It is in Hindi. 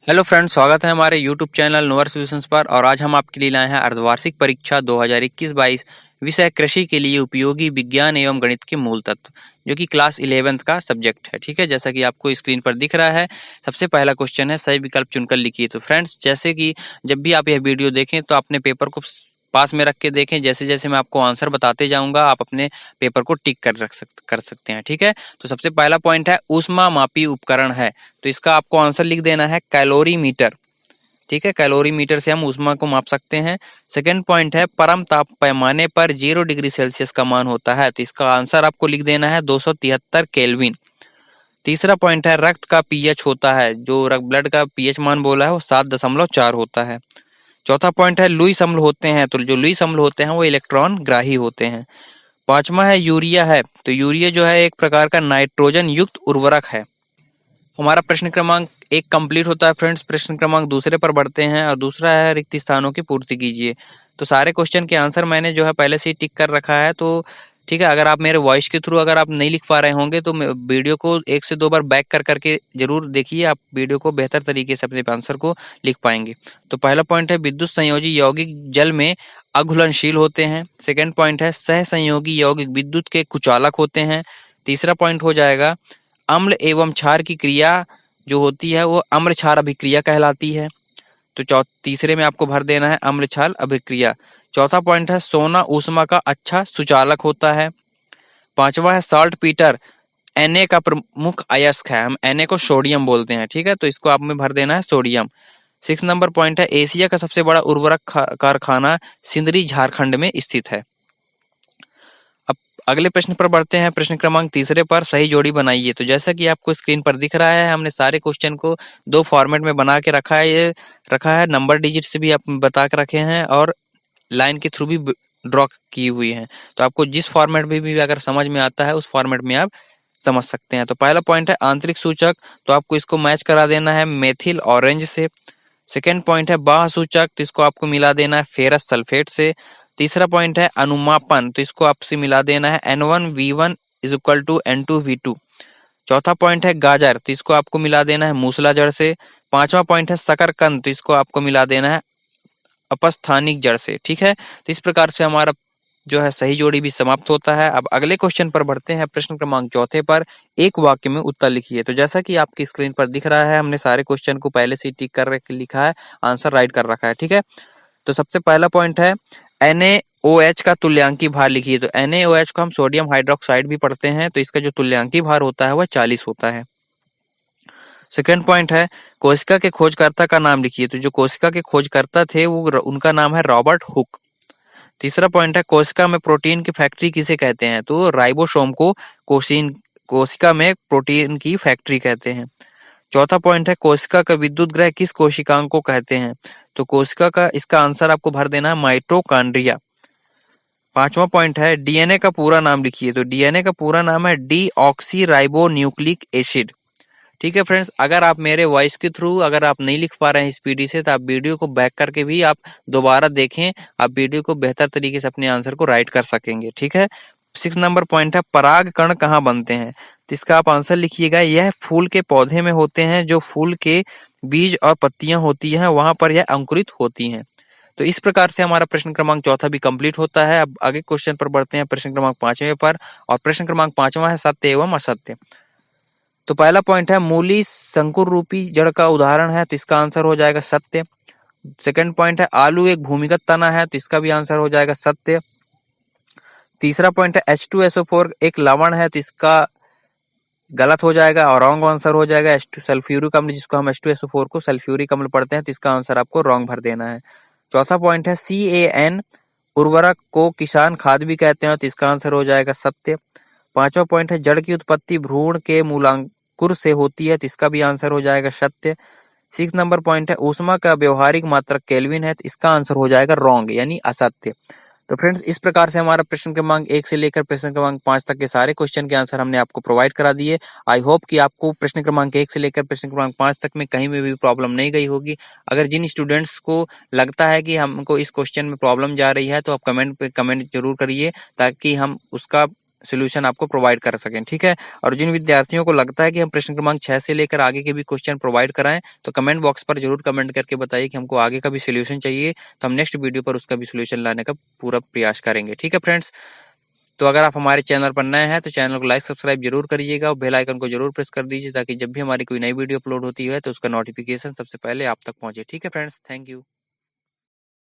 हेलो फ्रेंड्स, स्वागत है हमारे यूट्यूब चैनल नोवर सॉल्यूशंस पर। और आज हम आपके लिए लाए हैं अर्धवार्षिक परीक्षा 2021-22 विषय कृषि के लिए उपयोगी विज्ञान एवं गणित के मूल तत्व, जो कि क्लास 11th का सब्जेक्ट है। ठीक है, जैसा कि आपको स्क्रीन पर दिख रहा है। सबसे पहला क्वेश्चन है, सही विकल्प चुनकर लिखिए। तो फ्रेंड्स, जैसे कि जब भी आप यह वीडियो देखें तो अपने पेपर को पास में रख के देखें। जैसे जैसे मैं आपको आंसर बताते जाऊंगा, आप अपने पेपर को टिक कर सकते हैं। ठीक है, तो सबसे पहला पॉइंट है ऊष्मा मापी उपकरण है, तो इसका आपको आंसर लिख देना है कैलोरीमीटर। ठीक है, कैलोरीमीटर से हम ऊष्मा को माप सकते हैं। सेकंड पॉइंट है परम ताप पैमाने पर 0 डिग्री सेल्सियस का मान होता है, तो इसका आंसर आपको लिख देना है 273 केल्विन। तीसरा पॉइंट है रक्त का पीएच होता है, जो ब्लड का पीएच मान बोला है वो 7.4 होता है। चौथा पॉइंट है लुईस अम्ल होते हैं, तो जो लुईस अम्ल होते हैं वो इलेक्ट्रॉन ग्राही होते हैं। पांचवा है यूरिया है, तो यूरिया जो है एक प्रकार का नाइट्रोजन युक्त उर्वरक है। हमारा प्रश्न क्रमांक 1 कंप्लीट होता है फ्रेंड्स। प्रश्न क्रमांक दूसरे पर बढ़ते हैं, और दूसरा है रिक्त स्थानों की पूर्ति कीजिए। तो सारे क्वेश्चन के आंसर मैंने जो है पहले से ही टिक कर रखा है। तो ठीक है, अगर आप मेरे वॉइस के थ्रू अगर आप नहीं लिख पा रहे होंगे तो वीडियो को 1 से 2 बार बैक कर करके जरूर देखिए, आप वीडियो को बेहतर तरीके से अपने आंसर को लिख पाएंगे। तो पहला पॉइंट है विद्युत संयोजी यौगिक जल में अघुलनशील होते हैं। सेकेंड पॉइंट है सह संयोगी यौगिक विद्युत के कुचालक होते हैं। तीसरा पॉइंट हो जाएगा अम्ल एवं क्षार की क्रिया जो होती है वो अम्ल क्षार अभिक्रिया कहलाती है। तो तीसरे में आपको भर देना है अम्ल क्षार अभिक्रिया। चौथा पॉइंट है सोना ऊष्मा का अच्छा सुचालक होता है। पांचवा है सॉल्ट पीटर Na का प्रमुख अयस्क है, हम Na को सोडियम बोलते हैं। ठीक है, तो इसको आप में भर देना है सोडियम। 6 नंबर पॉइंट है एशिया का सबसे बड़ा उर्वरक कारखाना सिंदरी झारखंड में स्थित है। अब अगले प्रश्न पर बढ़ते हैं। प्रश्न क्रमांक तीसरे पर सही जोड़ी बनाइए। तो जैसा कि आपको स्क्रीन पर दिख रहा है, हमने सारे क्वेश्चन को 2 फॉर्मेट में बना के रखा है। ये रखा है नंबर डिजिट से भी आप बता के रखे हैं, और लाइन के थ्रू भी ड्रॉ की हुई है। तो आपको जिस फॉर्मेट में भी अगर समझ में आता है उस फॉर्मेट में आप समझ सकते हैं। तो पहला पॉइंट है आंतरिक सूचक, तो आपको इसको मैच करा देना है मेथिल ऑरेंज से। सेकेंड पॉइंट है बाह्य सूचक, तो इसको आपको मिला देना है फेरस सल्फेट से। तीसरा पॉइंट है अनुमापन, तो इसको आपसे मिला देना है N1V1 is equal to N2V2। चौथा पॉइंट है गाजर, तो इसको आपको मिला देना है मूसला जड़ से। पांचवा पॉइंट है शकरकंद, तो इसको आपको मिला देना है अपस्थानिक जड़ से। ठीक है, तो इस प्रकार से हमारा जो है सही जोड़ी भी समाप्त होता है। अब अगले क्वेश्चन पर बढ़ते हैं। प्रश्न क्रमांक चौथे पर एक वाक्य में उत्तर लिखिए। तो जैसा कि आपकी स्क्रीन पर दिख रहा है, हमने सारे क्वेश्चन को पहले से टिक कर लिखा है, आंसर राइट कर रखा है। ठीक है, तो सबसे पहला पॉइंट है NaOH का तुल्यांकी भार लिखिए। तो NaOH को हम सोडियम हाइड्रोक्साइड भी पढ़ते हैं, तो इसका जो तुल्यांकी भार होता है वह 40 होता है। सेकेंड पॉइंट है कोशिका के खोजकर्ता का नाम लिखिए। तो जो कोशिका के खोजकर्ता थे वो उनका नाम है रॉबर्ट हुक। तीसरा पॉइंट है कोशिका में प्रोटीन की फैक्ट्री किसे कहते हैं। तो राइबोसोम को कोशिका में प्रोटीन की फैक्ट्री कहते हैं। चौथा पॉइंट है कोशिका का विद्युत ग्रह किस कोशिकांग को कहते हैं। तो कोशिका का इसका आंसर आपको भर देना है माइटोकॉन्ड्रिया। पांचवा पॉइंट है डीएनए का पूरा नाम लिखिए। तो डीएनए का पूरा नाम है डीऑक्सी राइबो न्यूक्लिक एसिड। ठीक है फ्रेंड्स, अगर आप मेरे वॉइस के थ्रू अगर आप नहीं लिख पा रहे हैं स्पीडी से, तो आप वीडियो को बैक करके भी आप दोबारा देखें, आप वीडियो को बेहतर तरीके से अपने आंसर को राइट कर सकेंगे। ठीक है, 6 नंबर पॉइंट है पराग कण कहाँ बनते हैं। तो इसका आप आंसर लिखिएगा, यह फूल के पौधे में होते हैं, जो फूल के बीज और पत्तियां होती हैं वहां पर यह अंकुरित होती हैं। तो इस प्रकार से हमारा प्रश्न क्रमांक चौथा भी कंप्लीट होता है। अब आगे क्वेश्चन पर बढ़ते हैं, प्रश्न क्रमांक पांचवें पर। और प्रश्न क्रमांक पांचवा है सत्य एवं असत्य। तो पहला पॉइंट है मूली संकुर रूपी जड़ का उदाहरण है, तो इसका आंसर हो जाएगा सत्य। सेकंड पॉइंट है आलू एक भूमिगत तना है, तो इसका भी आंसर हो जाएगा सत्य। तीसरा पॉइंट है H2SO4 एक लवण है, तो इसका गलत हो जाएगा और रॉन्ग आंसर हो जाएगा H2 सल्फ्यूरिक अम्ल, जिसको हम H2SO4 को सल्फ्यूरिक अम्ल पढ़ते हैं, तो इसका आंसर आपको रॉन्ग भर देना है। चौथा पॉइंट है CAN उर्वरक को किसान खाद भी कहते हैं, तो इसका आंसर हो जाएगा सत्य। पांचवा पॉइंट है जड़ की उत्पत्ति भ्रूण के मूलांकुर से होती है, तो इसका भी आंसर हो जाएगा सत्य। 6 नंबर पॉइंट है ऊष्मा का व्यवहारिक मात्रक केल्विन है, तो इसका आंसर हो जाएगा रॉन्ग यानी असत्य। तो फ्रेंड्स, इस प्रकार से हमारा प्रश्न क्रमांक 1 से लेकर प्रश्न क्रमांक 5 तक के सारे क्वेश्चन के आंसर हमने आपको प्रोवाइड करा दिए। आई होप कि आपको प्रश्न क्रमांक 1 से लेकर प्रश्न क्रमांक 5 तक में कहीं में भी प्रॉब्लम नहीं गई होगी। अगर जिन स्टूडेंट्स को लगता है कि हमको इस क्वेश्चन में प्रॉब्लम जा रही है, तो आप कमेंट पे कमेंट जरूर करिए, ताकि हम उसका सोल्यूशन आपको प्रोवाइड कर सकें, ठीक है। और जिन विद्यार्थियों को लगता है कि हम प्रश्न क्रमांक 6 से लेकर आगे के भी क्वेश्चन प्रोवाइड कराएं, तो कमेंट बॉक्स पर जरूर कमेंट करके बताइए कि हमको आगे का भी सोल्यूशन चाहिए, तो हम नेक्स्ट वीडियो पर उसका भी सोल्यूशन लाने का पूरा प्रयास करेंगे, ठीक है फ्रेंड्स। तो अगर आप हमारे चैनल पर नए हैं तो चैनल को लाइक सब्सक्राइब जरूर करिएगा और बेल आइकन को जरूर प्रेस कर दीजिए, ताकि जब भी हमारी कोई नई वीडियो अपलोड होती है तो उसका नोटिफिकेशन सबसे पहले आप तक पहुंचे, ठीक है फ्रेंड्स। Thank you.